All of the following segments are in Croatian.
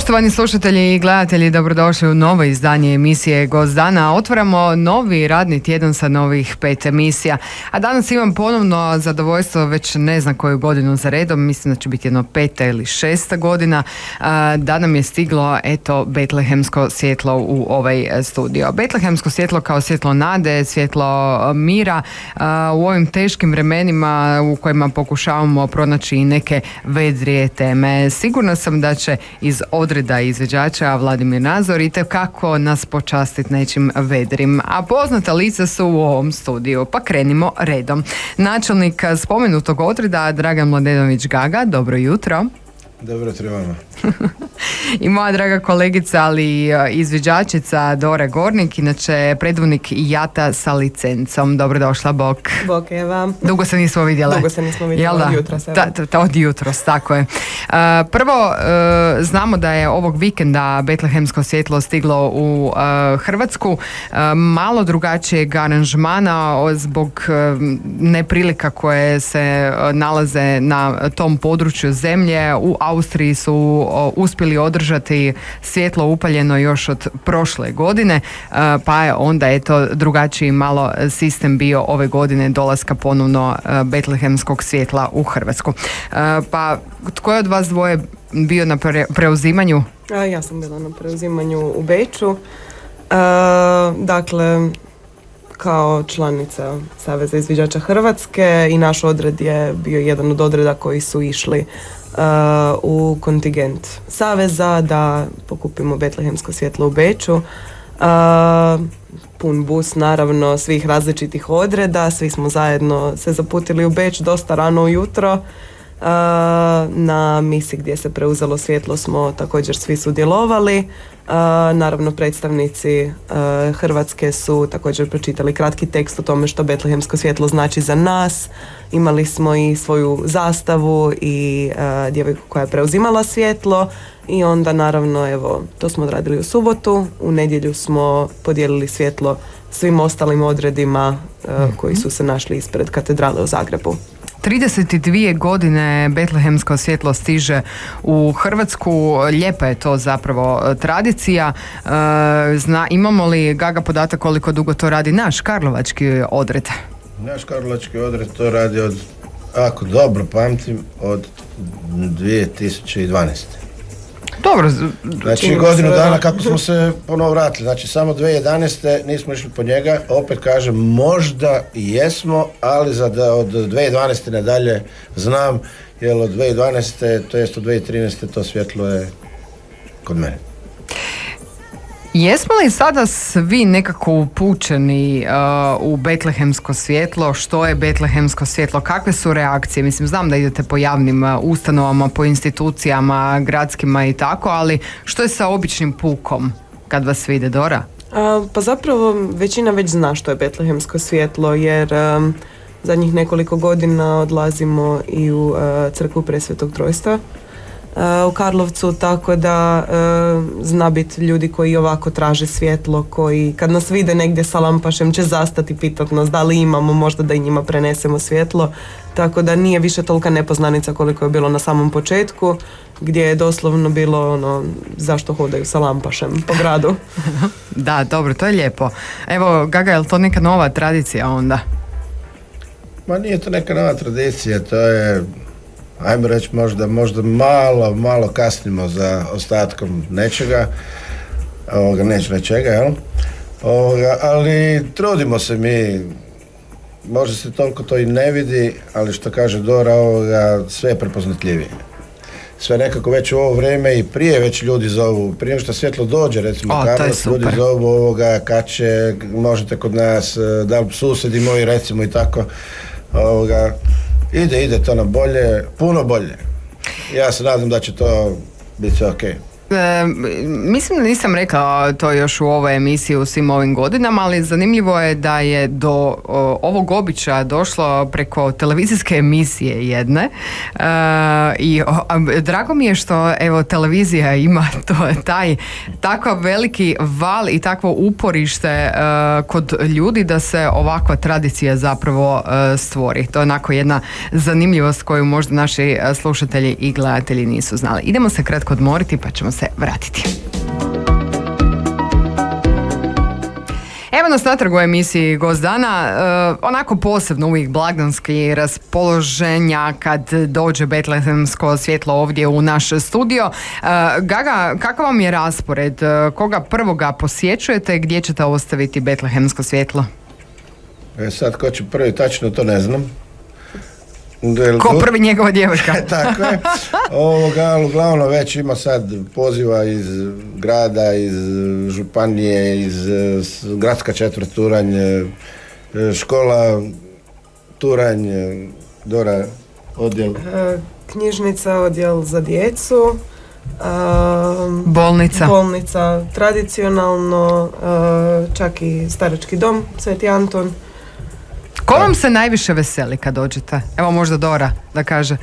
Poštovani slušatelji i gledatelji, dobrodošli u novo izdanje emisije Gost dana. Otvaramo novi radni tjedan sa novih 5 emisija. A danas imam ponovno zadovoljstvo, već ne znam koju godinu za redom, mislim da će biti jedno 5. ili 6. godina, da nam je stiglo betlehemsko svjetlo u ovaj studio. Betlehemsko svjetlo kao svjetlo nade, svjetlo mira u ovim teškim vremenima u kojima pokušavamo pronaći i neke vedrije teme. Sigurna sam da će iz odreda izvođača Vladimir Nazor itekako nas počastiti nečim vedrim, a poznata lica su u ovom studiju, pa krenimo redom. Načelnik spomenutog odreda Dragan Mladenović Gaga, dobro jutro. Dobro jutro vama. I moja draga kolegica, ali izviđačica Dora Gornik, inače predvodnik Jata sa licencom. Dobrodošla, Bok. Bok, Eva. Dugo se nismo vidjela. Od jutros. Od jutros, tako je. Prvo, znamo da je ovog vikenda betlehemsko svjetlo stiglo u Hrvatsku. Malo drugačijeg aranžmana zbog neprilika koje se nalaze na tom području zemlje. U Austriji su uspjeli održati svjetlo upaljeno još od prošle godine, pa je onda drugačiji malo sistem bio ove godine dolaska ponovno betlehemskog svjetla u Hrvatsku. Pa tko je od vas dvoje bio na preuzimanju? Ja sam bila na preuzimanju u Beču. Dakle, kao članica Saveza izviđača Hrvatske i naš odred je bio jedan od odreda koji su išli u kontingent Saveza da pokupimo betlehemsko svjetlo u Beču. Pun bus naravno svih različitih odreda, svi smo zajedno se zaputili u Beč dosta rano ujutro. Na misi gdje se preuzelo svjetlo smo također svi sudjelovali. Naravno predstavnici Hrvatske su također pročitali kratki tekst o tome što betlehemsko svjetlo znači za nas. Imali smo i svoju zastavu i djevojku koja je preuzimala svjetlo i onda naravno to smo odradili u subotu. U nedjelju smo podijelili svjetlo svim ostalim odredima koji su se našli ispred katedrale u Zagrebu. 32 godine betlehemsko svjetlo stiže u Hrvatsku, lijepa je to zapravo tradicija. Imamo li, Gaga, podatak koliko dugo to radi naš karlovački odred? Naš karlovački odred to radi ako dobro pamtim, od 2012. Dobro. Znači godinu dana kako smo se ponovo vratili. Znači samo 2011. nismo išli po njega. Opet kažem, možda i jesmo, ali od 2012. nadalje znam, jer od 2012. to jest od 2013. to svjetlo je kod mene. Jesmo li sada svi nekako upućeni u betlehemsko svjetlo? Što je betlehemsko svjetlo? Kakve su reakcije? Mislim, znam da idete po javnim ustanovama, po institucijama, gradskima i tako, ali što je sa običnim pukom kad vas vide, Dora? Pa zapravo većina već zna što je betlehemsko svjetlo, jer zadnjih nekoliko godina odlazimo i u crkvu Presvetog Trojstva u Karlovcu, tako da zna biti ljudi koji ovako traže svjetlo, koji kad nas vide negdje sa lampašem će zastati, pitati nas da li imamo, možda da i njima prenesemo svjetlo, tako da nije više tolika nepoznanica koliko je bilo na samom početku, gdje je doslovno bilo zašto hodaju sa lampašem po gradu. Da, dobro, to je lijepo. Evo, Gaga, je li to neka nova tradicija onda? Ma nije to neka nova tradicija, to je, ajmo reći, možda malo kasnimo za ostatkom nečega, neću nečega, jel? Ali trudimo se mi, možda se toliko to i ne vidi, ali što kaže Dora, sve je prepoznatljivije. Sve nekako već u ovo vrijeme i prije već ljudi zovu, prije što svjetlo dođe, recimo Karlovac, ljudi zovu kad će, možete kod nas, da li susjedi moji recimo i tako. Ide to na bolje, puno bolje. Ja se nadam da će to biti ok. Mislim da nisam rekla to još u ovoj emisiji u svim ovim godinama, ali zanimljivo je da je do ovog običaja došlo preko televizijske emisije jedne i drago mi je što televizija ima takav veliki val i takvo uporište kod ljudi da se ovakva tradicija zapravo stvori. To je onako jedna zanimljivost koju možda naši slušatelji i gledatelji nisu znali. Idemo se kratko odmoriti pa ćemo se se vratiti. Evo nas natrag u emisiji Gost dana, onako posebno uvijek blagdanski raspoloženja kad dođe betlehemsko svjetlo ovdje u naš studio. Gaga, kakav vam je raspored? Koga prvoga posjećujete? Gdje ćete ostaviti betlehemsko svjetlo? Sad ko će prvi, tačno to ne znam. Ko prvi, njegova djevojka. Tako je. Ali uglavnom već ima sad poziva iz grada, iz županije, iz gradska četvrt Turanj, škola Turanj, Dora, odjel. Knjižnica, odjel za djecu. Bolnica tradicionalno, čak i starački dom Sveti Anton. Ko vam se najviše veseli kad dođete? Evo možda Dora da kaže.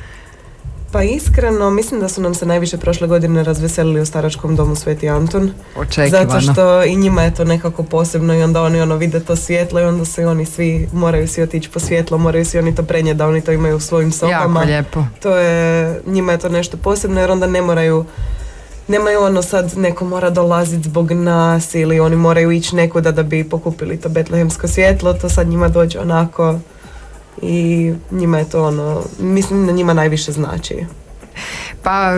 Pa iskreno, mislim da su nam se najviše prošle godine razveselili u staračkom domu Sveti Anton. Očekivano. Zato što i njima je to nekako posebno i onda oni vide to svjetlo i onda se oni svi, moraju svi otići po svjetlo, moraju svi oni to prenijeti da oni to imaju u svojim sobama. Jako lijepo. Njima je to nešto posebno jer onda nemaju sad neko mora dolaziti zbog nas ili oni moraju ići nekuda da bi pokupili to betlehemsko svjetlo, to sad njima dođe onako i njima je to mislim da njima najviše znači. Pa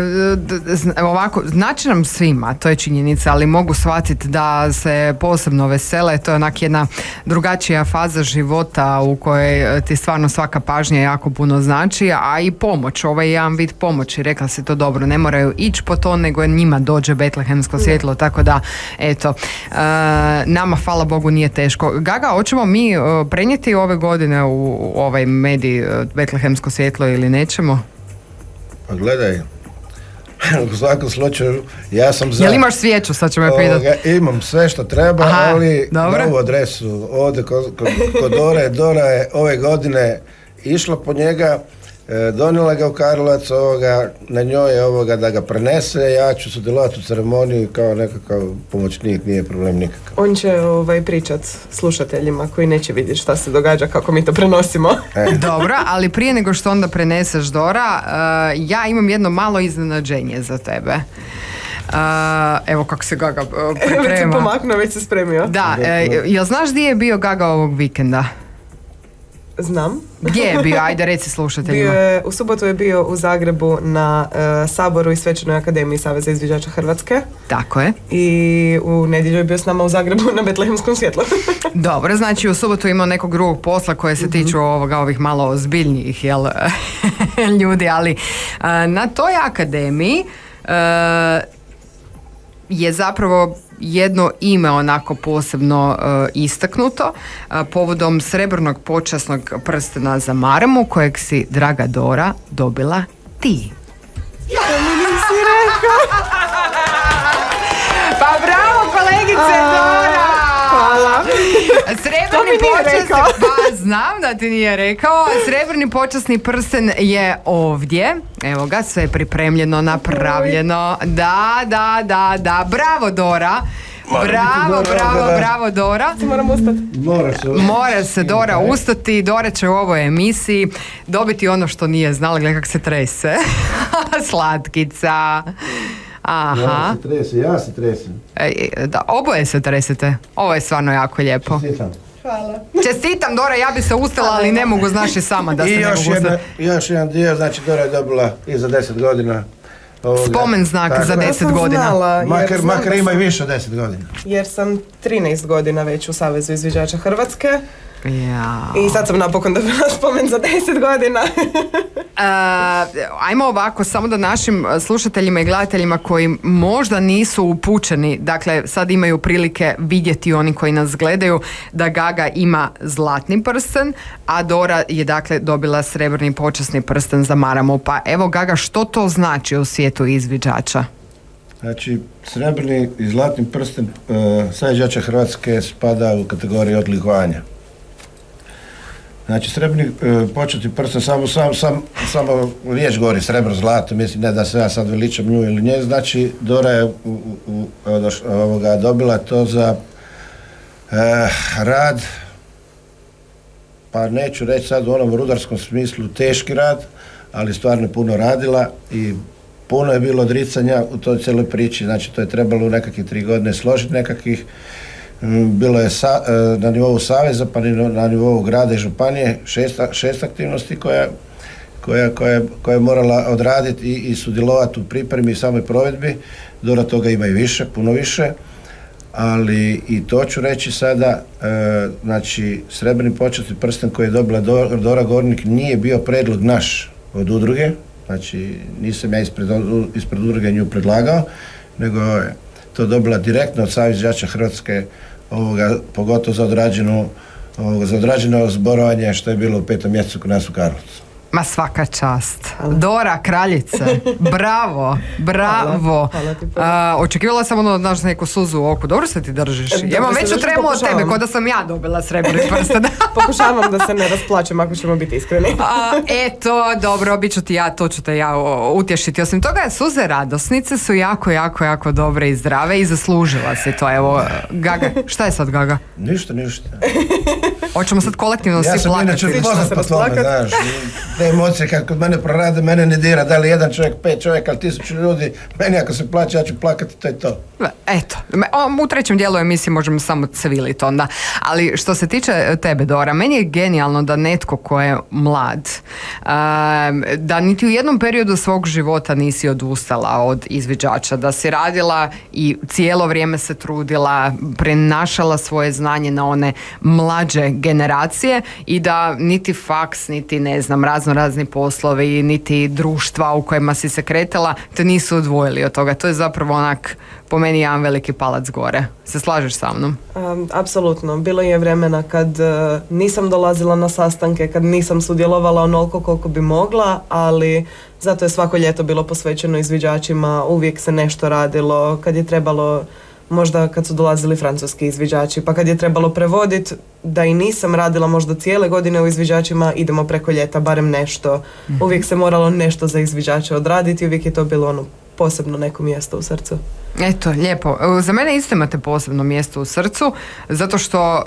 ovako, znači nam svima, to je činjenica, ali mogu shvatiti da se posebno vesele, to je onak jedna drugačija faza života u kojoj ti stvarno svaka pažnja jako puno znači, a i pomoć, ovaj je jedan vid pomoći, rekla si to dobro, ne moraju ići po to, nego njima dođe betlehemsko svjetlo, tako da, eto, nama, hvala Bogu, nije teško. Gaga, hoćemo mi prenijeti ove godine u ovaj medij betlehemsko svjetlo ili nećemo? Pa gledaj, u svakom slučaju ja sam za... Jel imaš svijeću, sad ću me pitati? Imam sve što treba, ali novu adresu ovdje kod Dore. Dora je ove godine išla po njega, donijela ga u Karlovac, na njoj je da ga prenese, ja ću sudjelovati u ceremoniji kao nekakav pomoćnik, nije problem nikakav. On će pričat slušateljima koji neće vidjeti šta se događa kako mi to prenosimo. Dobro, ali prije nego što onda preneseš, Dora, ja imam jedno malo iznenađenje za tebe. Evo kako se Gaga priprema. Već se pomaknuo, već se spremio. Da, jel znaš gdje je bio Gaga ovog vikenda? Znam. Gdje je bio? Ajde, reci slušateljima. U subotu je bio u Zagrebu na Saboru i Svečanoj akademiji Saveza izviđača Hrvatske. Tako je. I u nedjelju je bio s nama u Zagrebu na betlehemskom svjetlu. Dobro, znači u subotu imao nekog drugog posla koje se tiču ovih malo ozbiljnijih ljudi, ali na toj akademiji je zapravo jedno ime onako posebno istaknuto povodom srebrnog počasnog prstena za Maremu kojeg si, draga Dora, dobila ti. Ja mi nisi rekao. Pa bravo kolegice Dora! Hvala. Srebrni počasni, pa znam da ti nije rekao. Srebrni počasni prsten je ovdje. Evo ga, sve je pripremljeno, napravljeno. Da. Bravo Dora. Bravo Dora. Moram ustati. Mora se Dora ustati. Dora će u ovoj emisiji dobiti ono što nije znala. Gledaj kako se trese. Slatkica. Aha. Ja se tresem. Da, oboje se tresete. Ovo je stvarno jako lijepo. Hvala. Čestitam Dora, ja bi se ustala, ali ne mogu, znaš i sama da se ne mogu ustati. I još jedan dio, znači Dora je dobila i za 10 godina. Spomen znak za 10 godina. Makar ima i više od 10 godina. Jer sam 13 godina već u Savezu izviđača Hrvatske. Ja. I sad sam napokon dobila spomen za 10 godina. Ajmo ovako, samo da našim slušateljima i gledateljima koji možda nisu upućeni, dakle sad imaju prilike vidjeti oni koji nas gledaju, da Gaga ima zlatni prsten, a Dora je dakle dobila srebrni počasni prsten za Maremu. Pa evo Gaga, što to znači u svijetu izviđača? Znači, srebrni i zlatni prsten izviđača Hrvatske spada u kategoriju odlikovanja. Znači, srebrni početni prsten, samo riječ govori, srebro, zlato, mislim, ne da se ja sad veličam nju ili nje, znači, Dora je dobila to za rad, pa neću reći sad u onom rudarskom smislu teški rad, ali stvarno puno radila i puno je bilo odricanja u toj cijeloj priči, znači to je trebalo u nekakvih 3 godine složiti nekakvih, bilo je na nivou saveza pa na nivou grada i županije 6 aktivnosti koja je morala odraditi i sudjelovati u pripremi i samoj provedbi. Do toga ima i više, puno više, ali i to ću reći sada, znači srebrni početni prsten koji je dobila Dora Gornik nije bio predlog naš od udruge, znači nisam ja ispred udruge nju predlagao, nego je to dobila direktno od Saveza izviđača Hrvatske, pogotovo za odrađeno zborovanje što je bilo u 5. mjesecu kod nas u Karlovcu. Ma svaka čast. Dora, kraljice. Bravo. Očekivala sam znaš, neku suzu u oku. Dobro se ti držiš. Ja imam veću tremu od tebe, ko da sam ja dobila srebrni prsten. Pokušavam da se ne rasplačem, ako ćemo biti iskreni. Eto, dobro, bit ću ti ja, to ću te ja utješiti. Osim toga, suze radosnice su jako dobre i zdrave i zaslužila si to. Evo, Gaga, šta je sad, Gaga? Ništa. Hoćemo sad kolektivno svi plakati. Ja sam inače poznat po tome, znaš. Te emocije kad kod mene prorade, mene ne dira, da li jedan čovjek, 5 čovjeka, ali 1000 ljudi, meni ako se plaće, ja ću plakati, to je to. Eto, u trećem dijelu emisije možemo samo cviliti onda. Ali što se tiče tebe, Dora, meni je genijalno da netko ko je mlad, da niti u jednom periodu svog života nisi odustala od izviđača, da si radila i cijelo vrijeme se trudila, prenašala svoje znanje na one mlađe generacije i da niti faks, niti ne znam, razni poslovi, niti društva u kojima si se kretala, te nisu odvojili od toga. To je zapravo onak, po meni, jedan veliki palac gore. Se slažeš sa mnom? Apsolutno. Bilo je vremena kad nisam dolazila na sastanke, kad nisam sudjelovala onoliko koliko bi mogla, ali zato je svako ljeto bilo posvećeno izviđačima, uvijek se nešto radilo, kad je trebalo, možda kad su dolazili francuski izviđači, pa kad je trebalo prevoditi, da i nisam radila možda cijele godine u izviđačima, idemo preko ljeta, barem nešto. Uvijek se moralo nešto za izviđače odraditi, uvijek je to bilo posebno neko mjesto u srcu. Eto, lijepo. Za mene isto imate posebno mjesto u srcu, zato što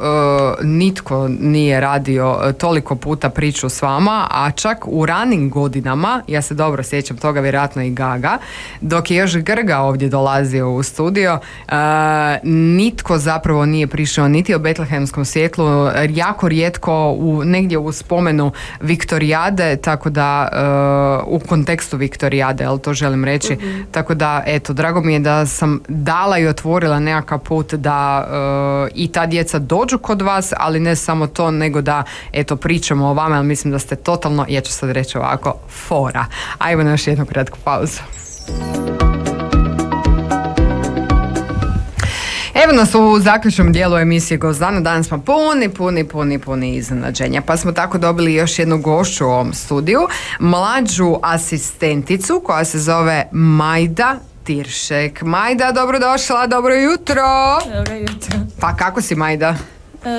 nitko nije radio toliko puta priču s vama, a čak u ranim godinama, ja se dobro sjećam toga, vjerojatno i Gaga, dok je još Grga ovdje dolazio u studio, nitko zapravo nije prišao niti o Betlehemskom svjetlu, jako rijetko negdje u spomenu Viktorijade, tako da u kontekstu Viktorijade, ali to želim reći, tako da eto, drago mi je da sam dala i otvorila nekakav put da i ta djeca dođu kod vas, ali ne samo to, nego da eto pričamo o vama, ali mislim da ste totalno, ja ću sad reći ovako, fora. Ajmo na još jednu kratku pauzu. Evo nas u zaključnom dijelu emisije Gost dana. Danas smo puni iznenađenja. Pa smo tako dobili još jednu gošću u ovom studiju, mlađu asistenticu koja se zove Majda Tiršek. Majda, dobrodošla, dobro jutro. Dobro jutro. Pa kako si, Majda?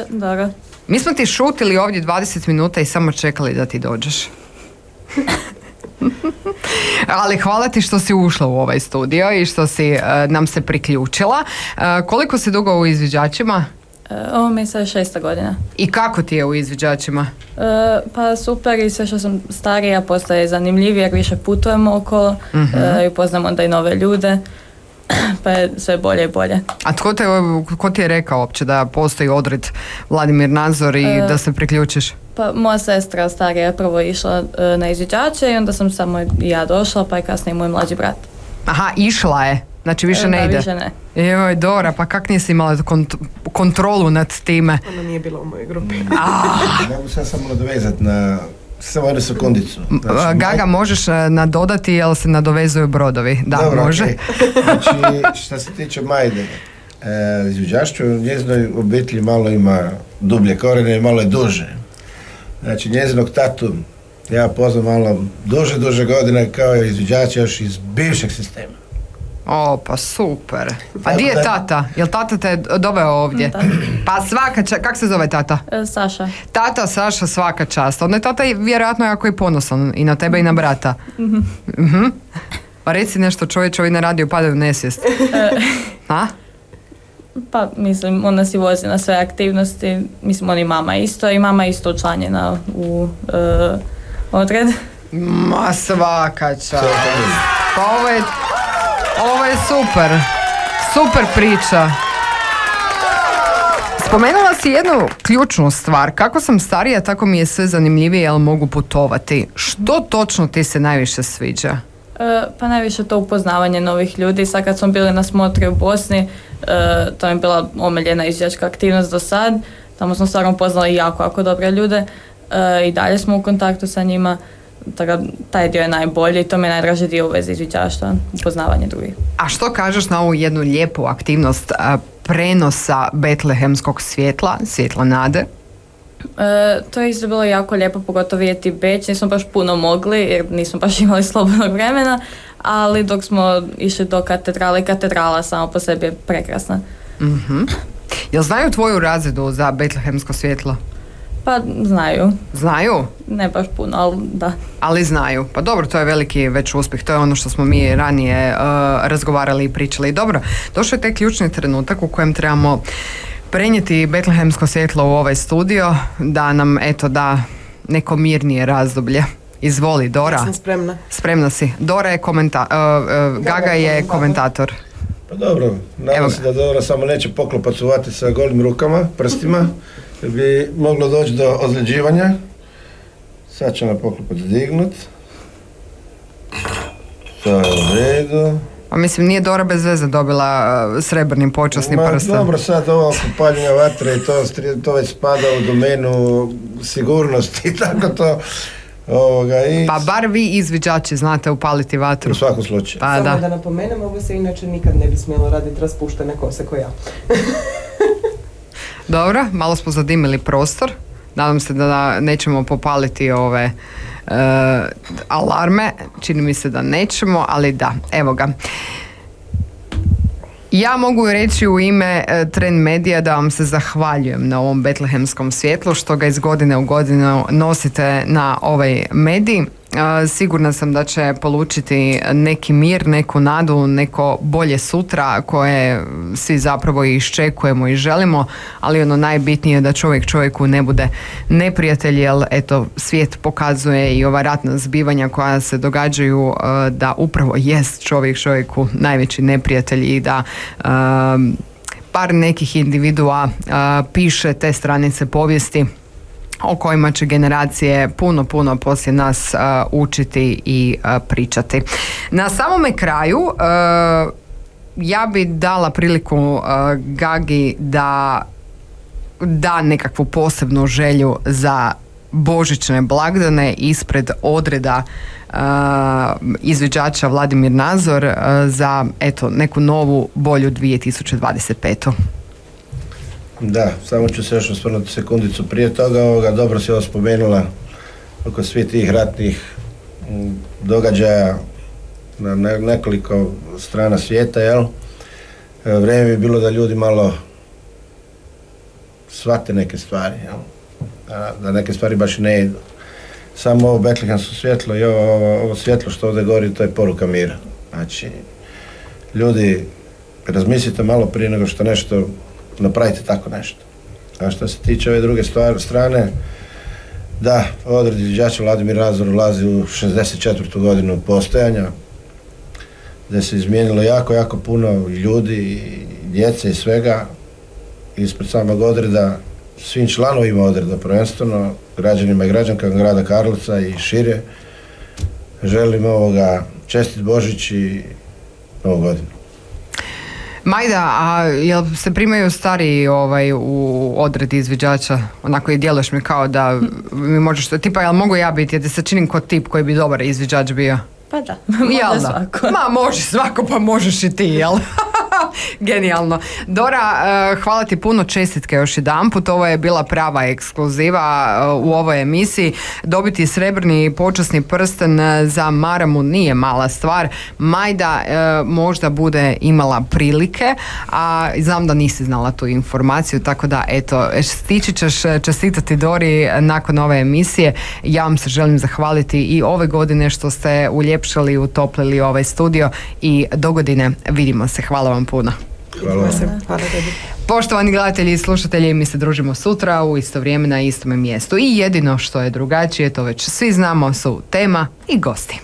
Dobro. Mi smo ti šutili ovdje 20 minuta i samo čekali da ti dođeš. Ali hvala ti što si ušla u ovaj studio i što si nam se priključila. Koliko si dugo u izviđačima? Ovo mi je sad 6. godina. I kako ti je u izviđačima? Pa super, i sve što sam starija postaje zanimljivije jer više putujem okolo i upoznam onda i nove ljude. Pa je sve bolje i bolje. A ko ti je rekao uopće da postoji odred Vladimir Nazor i da se priključiš? Pa moja sestra starija je prvo išla na izviđače i onda sam samo ja došla, pa je kasnije moj mlađi brat. Aha, išla je? Znači više ne ide? Da, više ne. Joj, Dora, pa kak nisi imala kontrolu nad time? Ona nije bila u mojoj grupi. Mogu se samo nadovezati na samo jednu sekundicu. Znači, Gaga, možeš nadodati, jel se nadovezuju brodovi? Da, dobro, može. Okay. Znači, što se tiče Majde, izviđaštvo u njezinoj obitelji malo ima dublje korene i malo je duže. Znači, njezinog tatu ja poznam malo duže godine kao izviđača još iz bivšeg sistema. O, pa super. A di je tata? Jel tata te doveo ovdje? Da. Pa svaka čast. Kak se zove tata? Saša. Tata, Saša, svaka čast. Onda je tata vjerojatno jako i ponosan i na tebe i na brata. Pa reci nešto, čovječe, na radiju padaju u nesvijest. A? Pa mislim, ona si vozi na sve aktivnosti. Mislim, on i mama isto. I mama isto učlanjena u odred. Ma svaka čast. Pa ovo je super priča. Spomenula si jednu ključnu stvar. Kako sam starija, tako mi je sve zanimljivije, jer mogu putovati. Što točno ti se najviše sviđa? Pa najviše to upoznavanje novih ljudi. Sad kad smo bili na smotri u Bosni, to je bila omiljena izviđačka aktivnost do sad. Tamo smo stvarno upoznali jako dobre ljude i dalje smo u kontaktu sa njima. Tako, taj dio je najbolji i to mi je najdraži dio u vezi izviđaštva, upoznavanje drugih. A što kažeš na ovu jednu lijepu aktivnost prenosa betlehemskog svjetla nade? To je isto bilo jako lijepo, pogotovo vidjeti Beč. Nismo baš puno mogli jer nismo baš imali slobodnog vremena, ali dok smo išli do katedrale, katedrala sama po sebi je prekrasna. Jel znaju tvoju razredu za betlehemsko svjetlo? Pa znaju. Znaju? Ne baš puno, ali da. Ali znaju. Pa dobro, to je veliki već uspjeh. To je ono što smo mi ranije razgovarali i pričali. Dobro, došao je taj ključni trenutak u kojem trebamo prenijeti betlehemsko svjetlo u ovaj studio, da nam da neko mirnije razdoblje. Izvoli, Dora. Ja sam spremna. Spremna si. Dora je Gaga je komentator. Pa dobro, nadam se da Dora samo neće poklopacovati sa golim rukama, prstima, jer bi moglo doći do ozljeđivanja. Sad će na poklopac dignut. To je u redu. Pa mislim, nije Dora bez veze dobila srebrni počasni prstan. Dobro, sad ovo oko paljenja vatre i to već spada u domenu sigurnosti i tako to. Pa bar vi izviđači znate upaliti vatru. U svakom slučaju. Pa, samo da napomenem, ovo se inače nikad ne bi smjelo raditi raspuštene kose ko ja. Dobro, malo smo zadimili prostor. Nadam se da nećemo popaliti ove alarme. Čini mi se da nećemo, ali da, evo ga. Ja mogu reći u ime Trend Medija da vam se zahvaljujem na ovom betlehemskom svjetlu što ga iz godine u godinu nosite na ovaj medij. Sigurna sam da će polučiti neki mir, neku nadu, neko bolje sutra koje svi zapravo iščekujemo i želimo, ali ono najbitnije je da čovjek čovjeku ne bude neprijatelj, jer svijet pokazuje i ova ratna zbivanja koja se događaju da upravo jest čovjek čovjeku najveći neprijatelj i da par nekih individua piše te stranice povijesti o kojima će generacije puno poslije nas učiti i pričati. Na samome kraju ja bi dala priliku Gagi da nekakvu posebnu želju za božićne blagdane ispred odreda izviđača Vladimir Nazor za neku novu bolju 2025. Da, samo ću se još osvrnuti sekundicu prije toga. Dobro si ovo spomenula oko svih tih ratnih događaja na nekoliko strana svijeta, jel? Vrijeme je bilo da ljudi malo shvate neke stvari, jel? Da neke stvari baš ne idu. Samo ovo betlehemsko svjetlo i ovo svjetlo što ovdje gori, to je poruka mira. Znači, ljudi, razmislite malo prije nego što nešto napravite tako nešto. A što se tiče ove druge strane, da, odred izviđača Vladimir Nazor ulazi u 64. godinu postojanja, gdje se izmijenilo jako puno ljudi, i djece i svega. Ispred samog odreda, svim članovima odreda prvenstveno, građanima i građankama grada Karlovca i šire, želim čestit Božić i Novu godinu. Majda, a jel se primaju stariji u odredi izviđača? Onako i djeluješ mi kao da mi možeš, tipa jel mogu ja biti, jer ti se činim kao tip koji bi dobar izviđač bio? Pa da, može svako. Može svako, pa možeš i ti, jel? Genijalno. Dora, hvala ti puno, čestitke još jedanput. Ovo je bila prava ekskluziva u ovoj emisiji. Dobiti srebrni počasni prsten za Maramu nije mala stvar. Majda možda bude imala prilike, a znam da nisi znala tu informaciju, tako da stići ćeš čestitati Dori nakon ove emisije. Ja vam se želim zahvaliti i ove godine što ste uljepšali i utoplili ovaj studio i dogodine vidimo se. Hvala vam puno. Hvala. Poštovani gledatelji i slušatelji, mi se družimo sutra u isto vrijeme na istome mjestu i jedino što je drugačije, to već svi znamo, su tema i gosti.